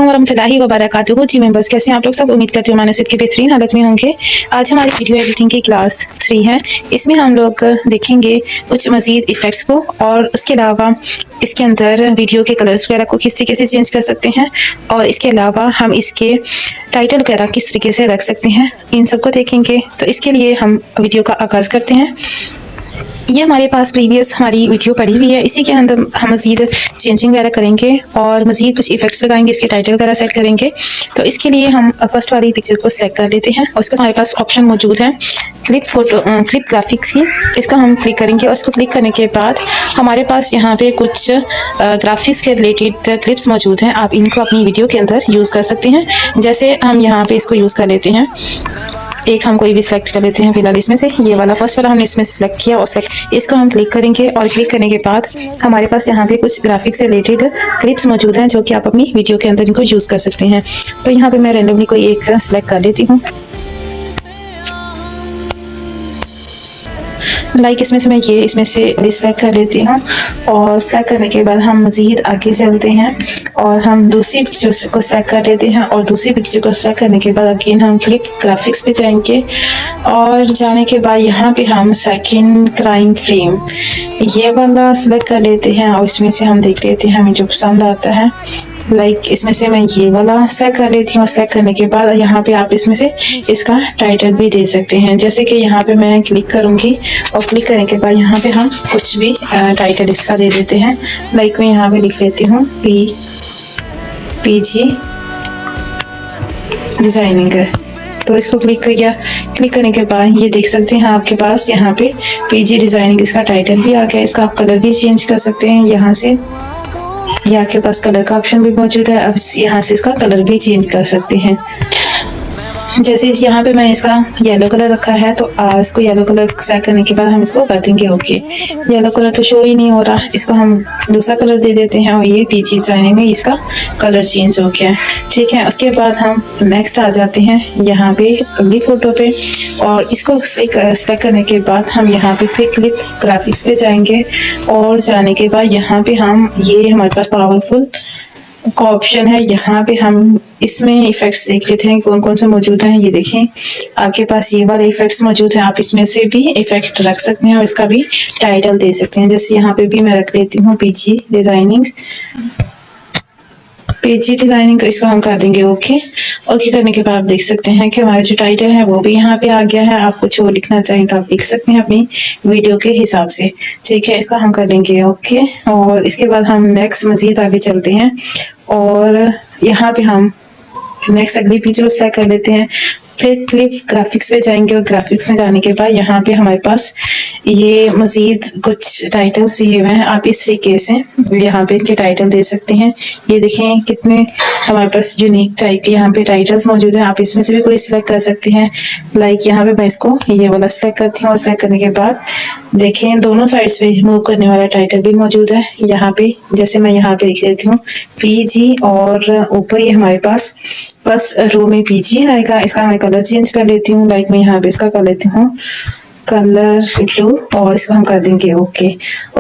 अस्सलाम वरहमतुल्लाहि वबरकातुहू। जी मेंबर्स, कैसे हैं आप लोग सब? उम्मीद करती हूँ मानसिक की बेहतरीन हालत में होंगे। आज हमारी वीडियो एडिटिंग की क्लास 3 है। इसमें हम लोग देखेंगे कुछ मज़ीद इफ़ेक्ट्स को, और उसके अलावा इसके अंदर वीडियो के कलर्स वगैरह को किस तरीके से चेंज कर सकते हैं, और इसके अलावा हम इसके टाइटल वगैरह किस तरीके से रख सकते हैं, इन सब को देखेंगे। तो इसके लिए हम वीडियो का आगाज़ करते हैं। ये हमारे पास प्रीवियस हमारी वीडियो पड़ी हुई है, इसी के अंदर हम मज़ीद चेंजिंग वगैरह करेंगे और मज़ीद कुछ इफेक्ट्स लगाएंगे, इसके टाइटल वगैरह सेट करेंगे। तो इसके लिए हम फर्स्ट वाली पिक्चर को सिलेक्ट कर लेते हैं, और उसका हमारे पास ऑप्शन मौजूद है क्लिप ग्राफिक्स की। इसका हम क्लिक करेंगे, और इसको क्लिक करने के बाद हमारे पास यहाँ पे कुछ ग्राफिक्स के रिलेटेड क्लिप्स मौजूद हैं। आप इनको अपनी वीडियो के अंदर यूज़ कर सकते हैं। जैसे हम यहाँ पे इसको यूज़ कर लेते हैं, एक हम कोई भी सिलेक्ट कर लेते हैं फिलहाल इसमें से। ये वाला फर्स्ट वाला हमने इसमें सिलेक्ट किया, और इसको हम क्लिक करेंगे, और क्लिक करने के बाद हमारे पास यहाँ पे कुछ ग्राफिक्स से रिलेटेड क्लिप्स मौजूद हैं, जो कि आप अपनी वीडियो के अंदर इनको यूज़ कर सकते हैं। तो यहाँ पे मैं रैंडमली कोई एक सिलेक्ट कर लेती हूँ। इसमें से मैं ये इसमें से सिलेक्ट कर लेती हूँ, और सिलेक्ट करने के बाद हम मज़ीद आगे चलते हैं, और हम दूसरी पिक्चर को सिलेक्ट कर लेते हैं, और दूसरी पिक्चर को सिलेक्ट करने के बाद अगेन हम क्लिप ग्राफिक्स पे जाएंगे, और जाने के बाद यहाँ पे हम सेकंड क्राइम फ्रेम ये वाला सिलेक्ट कर लेते हैं, और इसमें से हम देख लेते हैं हमें जो पसंद आता है। इसमें से मैं ये वाला सेलेक्ट कर लेती हूँ। सेलेक्ट करने के बाद यहाँ पे आप इसमें से इसका टाइटल भी दे सकते हैं। जैसे कि यहाँ पे मैं क्लिक करूँगी, और क्लिक करने के बाद यहाँ पे हम कुछ भी टाइटल इसका दे देते हैं। मैं यहाँ पे लिख लेती हूँ पीजी डिज़ाइनिंग। तो इसको क्लिक कर गया। क्लिक करने के बाद ये देख सकते हैं आपके पास यहाँ पे पीजी डिज़ाइनिंग इसका टाइटल भी आ गया। इसका आप कलर भी चेंज कर सकते हैं। यहाँ से ये आपके पास कलर का ऑप्शन भी मौजूद है। अब यहाँ से इसका कलर भी चेंज कर सकते हैं। जैसे यहाँ पे मैंने इसका येलो कलर रखा है, तो इसको येलो कलर सेलेक्ट करने के बाद हम इसको कर देंगे ओके। येलो कलर तो शो ही नहीं हो रहा, इसको हम दूसरा कलर दे देते हैं, और ये पीछे डिजाइनिंग में इसका कलर चेंज हो गया है। ठीक है, उसके बाद हम नेक्स्ट आ जाते हैं यहाँ पे अगली फोटो पे, और इसको सेलेक्ट करने के बाद हम यहाँ पे फिर क्लिप ग्राफिक्स पे जाएंगे, और जाने के बाद यहाँ पे हम ये हमारे पास पावरफुल का ऑप्शन है। यहाँ पे हम इसमें इफेक्ट्स देख लेते हैं कौन कौन से मौजूद हैं। ये देखें आपके पास ये वाले इफेक्ट्स मौजूद हैं, आप इसमें से भी इफेक्ट रख सकते हैं, और इसका भी टाइटल दे सकते हैं। जैसे यहाँ पे भी मैं रख लेती हूँ पीजी डिजाइनिंग। इसको हम कर देंगे ओके। ओके करने के बाद आप देख सकते हैं कि हमारा जो टाइटल है वो भी यहाँ पे आ गया है। आप कुछ और लिखना चाहें तो आप लिख सकते हैं अपनी वीडियो के हिसाब से। ठीक है, इसको हम कर देंगे ओके। और इसके बाद हम नेक्स्ट मजीद आगे चलते हैं, और यहाँ पे हम नेक्स्ट अगली पिक्चर सेलेक्ट कर लेते हैं। फिर क्लिप ग्राफिक्स पे जाएंगे, और ग्राफिक्स में जाने के बाद यहाँ पे हमारे पास ये मजीद कुछ टाइटल्स दिए हुए हैं। आप इस तरीके से यहाँ पे इनके टाइटल दे सकते हैं। ये देखें कितने हमारे पास यूनिक टाइप के यहाँ पे टाइटल्स मौजूद हैं। आप इसमें से भी कोई सिलेक्ट कर सकते हैं। यहाँ पे मैं इसको ये वाला सिलेक्ट करती हूँ, और सिलेक्ट करने के बाद देखें दोनों साइड्स पे मूव करने वाला टाइटल भी मौजूद है यहाँ पे। जैसे मैं यहाँ पे लिख देती हूँ पीजी, और ऊपर ये हमारे पास बस रो में पीजी आएगा। इसका मैं कलर चेंज कर लेती हूँ। मैं यहाँ पे इसका कर लेती हूँ कलर ब्लू, और इसको हम कर देंगे ओके।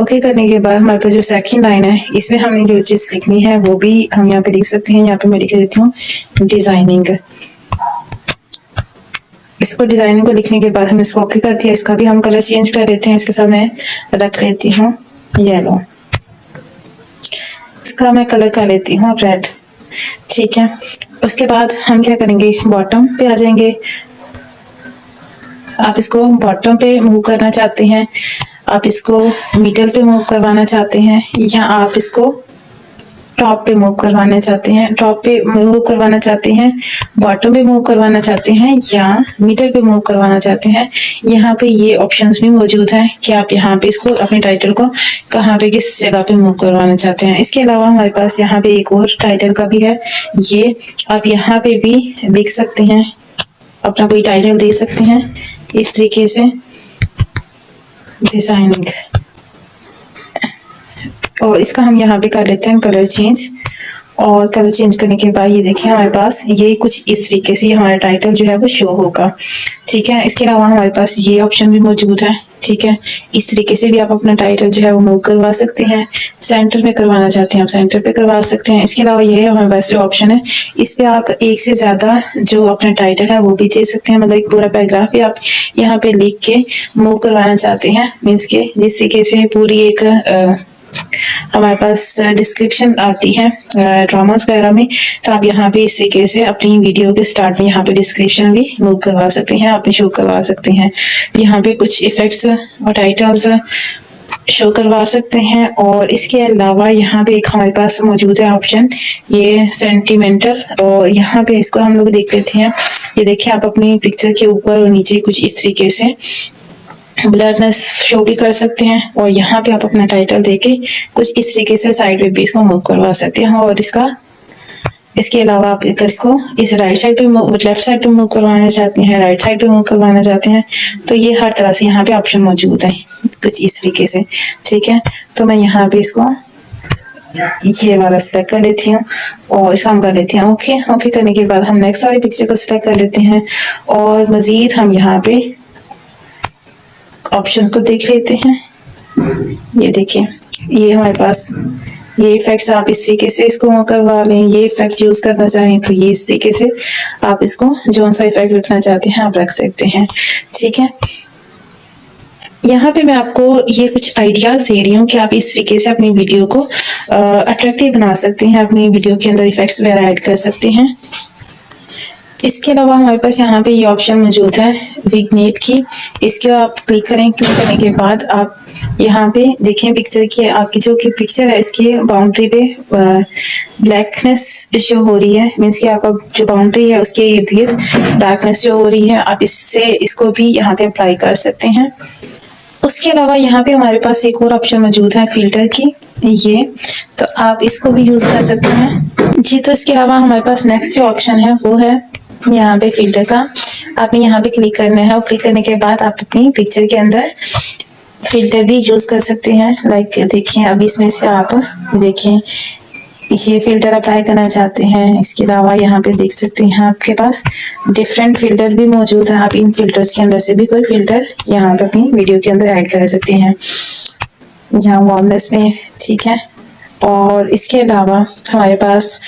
ओके करने के बाद हमारे पास जो सेकंड लाइन है, इसमें हमें जो चीज़ लिखनी है वो भी हम यहाँ पे लिख सकते हैं। यहाँ पे मैं लिख देती हूँ डिजाइनिंग। इसको डिजाइनिंग को लिखने के बाद हमने इसको ओके कर दिया। इसका भी हम कलर चेंज कर लेते हैं। इसके साथ मैं रख लेती हूँ येलो, इसका मैं कलर कर लेती हूँ रेड। ठीक है, उसके बाद हम क्या करेंगे, बॉटम पे आ जाएंगे। आप इसको बॉटम पे मूव करना चाहते हैं, आप इसको मिडल पे मूव करवाना चाहते हैं, या आप इसको टॉप पे मूव करवाना चाहते हैं। टॉप पे मूव करवाना चाहते हैं, बॉटम पे मूव करवाना चाहते हैं, या मिडल पे मूव करवाना चाहते हैं। यहाँ पे ये ऑप्शंस भी मौजूद हैं कि आप यहाँ पे इसको अपने टाइटल को कहाँ पे किस जगह पे मूव करवाना चाहते हैं। इसके अलावा हमारे पास यहाँ पे एक और टाइटल का भी है। ये आप यहाँ पे भी लिख सकते हैं, अपना कोई टाइटल दे सकते हैं इस तरीके से डिजाइनिंग, और इसका हम यहाँ पे कर लेते हैं कलर चेंज। और कलर चेंज करने के बाद ये देखिए हमारे पास ये कुछ इस तरीके से हमारा टाइटल जो है वो शो होगा। ठीक है, इसके अलावा हमारे पास ये ऑप्शन भी मौजूद है ठीक है, इस तरीके से भी आप अपना टाइटल जो है वो मूव करवा सकते हैं। सेंटर में करवाना चाहते हैं आप सेंटर पे करवा सकते हैं। इसके अलावा ये है हमारे पास जो ऑप्शन है, इस पे आप एक से ज़्यादा जो अपना टाइटल है वो भी दे सकते हैं। मतलब एक पूरा पैराग्राफ भी आप यहाँ पे लिख के मूव करवाना चाहते हैं, मीन्स के जिस तरीके से पूरी एक हमारे पास डिस्क्रिप्शन आती है ड्रामास वगैरह में, तो आप यहाँ पे इस तरीके से अपनी वीडियो के स्टार्ट में यहाँ पे डिस्क्रिप्शन भी मूव करवा सकते हैं, आप शो करवा सकते हैं। यहाँ पे कुछ इफेक्ट्स और टाइटल्स शो करवा सकते हैं। और इसके अलावा यहाँ पे एक हमारे पास मौजूद है ऑप्शन, ये सेंटिमेंटल, और यहाँ पे इसको हम लोग देख लेते हैं। ये देखिए, आप अपनी पिक्चर के ऊपर और नीचे कुछ इस तरीके से ब्लरनेस शो भी कर सकते हैं, और यहाँ पे आप अपना टाइटल देके कुछ इस तरीके से साइड में भी इसको मूव करवा सकते हैं। और इसके अलावा आप इसको इस राइट साइड पे लेफ्ट साइड पे मूव करवाना चाहते हैं, राइट साइड पे मूव करवाना चाहते हैं, तो ये हर तरह से यहाँ पे ऑप्शन मौजूद है कुछ इस तरीके से। ठीक है, तो मैं यहाँ पे इसको ये वाला सिलेक्ट कर लेती हूँ और इसका हम कर लेते हैं ओके। ओके करने के बाद हम नेक्स्ट वाली पिक्चर को सिलेक्ट कर लेते हैं, और मजीद हम यहाँ पे ऑप्शंस को देख लेते हैं। ये देखिए, ये हमारे पास ये इफेक्ट्स आप इस तरीके से इसको करवा लें। ये इफेक्ट यूज करना चाहें तो ये इस तरीके से आप इसको जो सा इफेक्ट रखना चाहते हैं आप रख सकते हैं। ठीक है, यहाँ पे मैं आपको ये कुछ आइडियाज दे रही हूँ कि आप इस तरीके से अपनी वीडियो को अट्रैक्टिव बना सकते हैं, अपनी वीडियो के अंदर इफेक्ट्स वगैरह ऐड कर सकते हैं। इसके अलावा हमारे पास यहाँ पे ये ऑप्शन मौजूद है विग्नेट की, इसके आप क्लिक करें। क्लिक करने के बाद आप यहाँ पे देखें पिक्चर की, आपकी जो की पिक्चर है इसकी बाउंड्री पे ब्लैकनेस शो हो रही है, मीन्स कि आपका जो बाउंड्री है उसके इर्द गिर्द डार्कनेस शो हो रही है। आप इसको भी यहाँ पे अप्लाई कर सकते हैं। उसके अलावा यहाँ पे हमारे पास एक और ऑप्शन मौजूद है फिल्टर की, ये तो आप इसको भी यूज कर सकते हैं जी। तो इसके अलावा हमारे पास नेक्स्ट जो ऑप्शन है वो है यहाँ पे फिल्टर का। आपने यहाँ पे क्लिक करना है, और क्लिक करने के बाद आप अपनी पिक्चर के अंदर फिल्टर भी यूज कर सकते हैं। लाइक देखिए, अब इसमें से आप देखिए ये फिल्टर अप्लाई करना चाहते हैं। इसके अलावा यहाँ पे देख सकते हैं आपके पास डिफरेंट फिल्टर भी मौजूद है। आप इन फिल्टर्स के अंदर से भी कोई फिल्टर यहाँ पे अपनी वीडियो के अंदर ऐड कर सकते हैं, यहाँ वार्मनेस में। ठीक है, और इसके अलावा हमारे पास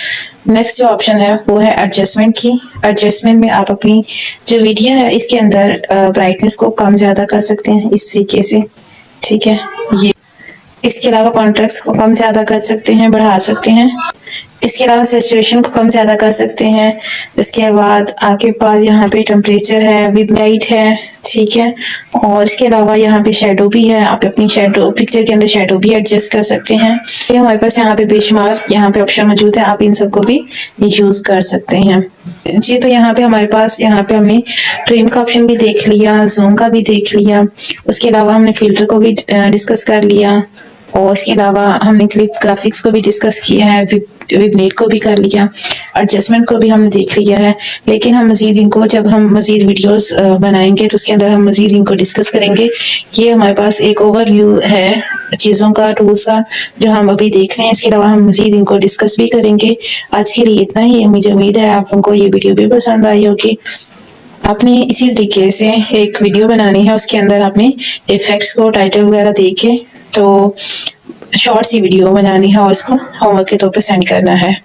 नेक्स्ट जो ऑप्शन है वो है एडजस्टमेंट की। एडजस्टमेंट में आप अपनी जो वीडियो है इसके अंदर ब्राइटनेस को कम ज़्यादा कर सकते हैं इस तरीके से। ठीक है, ये इसके अलावा कॉन्ट्रास्ट को कम ज़्यादा कर सकते हैं, बढ़ा सकते हैं। इसके अलावा सैचुरेशन को कम ज़्यादा कर सकते हैं। इसके बाद आपके पास यहाँ पे टेम्परेचर है, विद लाइट है। ठीक है, और इसके अलावा यहाँ पे शेडो भी है, आप अपनी शेडो पिक्चर के अंदर शेडो भी एडजस्ट कर सकते हैं। ये हमारे पास यहाँ पे बेशुमार यहाँ पे ऑप्शन मौजूद है, आप इन सबको भी यूज कर सकते हैं जी। तो यहाँ पे हमारे पास यहाँ पे हमने ट्रिम का ऑप्शन भी देख लिया, जूम का भी देख लिया, उसके अलावा हमने फिल्टर को भी डिस्कस कर लिया, और इसके अलावा हमने क्लिप ग्राफिक्स को भी डिस्कस किया है, विग्नेट को भी कर लिया, एडजस्टमेंट को भी हमने देख लिया है। लेकिन हम मजीद इनको जब हम मजीद वीडियोस बनाएंगे तो उसके अंदर हम मजीद इनको डिस्कस करेंगे। ये हमारे पास एक ओवरव्यू है चीज़ों का, टूल्स का, जो हम अभी देख रहे हैं। इसके अलावा हम मजीद इनको डिस्कस भी करेंगे। आज के लिए इतना ही। मुझे उम्मीद है आप लोगों को ये वीडियो भी पसंद आई होगी। आपने इसी तरीके से एक वीडियो बनानी है, उसके अंदर आपने इफेक्ट्स को टाइटल वगैरह देके तो शॉर्ट सी वीडियो बनानी है और इसको होमवर्क के तौर पे सेंड करना है।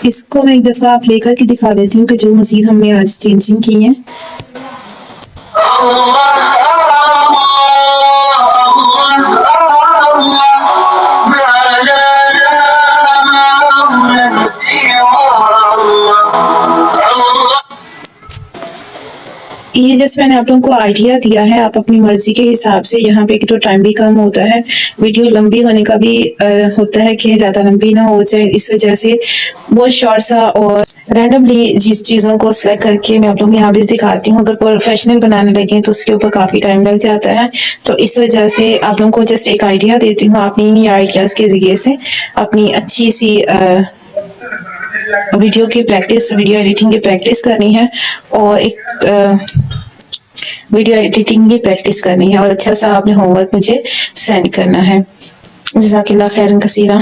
इसको मैं एक दफ़ा आप लेकर के दिखा देती हूँ कि जो मजीद हमने आज चेंजिंग की है। ये जस्ट मैंने आप लोगों को आइडिया दिया है, आप अपनी मर्जी के हिसाब से। यहाँ पे तो टाइम भी कम होता है, वीडियो लंबी होने का भी होता है कि ज़्यादा लंबी ना हो जाए, इस वजह से बहुत शॉर्ट सा और रैंडमली जिस चीज़ों को सिलेक्ट करके मैं आप लोगों को यहाँ भी दिखाती हूँ। अगर प्रोफेशनल बनाने लगे तो उसके ऊपर काफ़ी टाइम लग जाता है, तो इस वजह से आप लोगों को जस्ट एक आइडिया देती हूँ। आपने इन्हीं आइडियाज़ के ज़रिए से अपनी अच्छी सी वीडियो एडिटिंग की प्रैक्टिस करनी है, और एक वीडियो एडिटिंग की प्रैक्टिस करनी है, और अच्छा सा आपने होमवर्क मुझे सेंड करना है। जज़ाकिल्लाह खैरन कसीरा।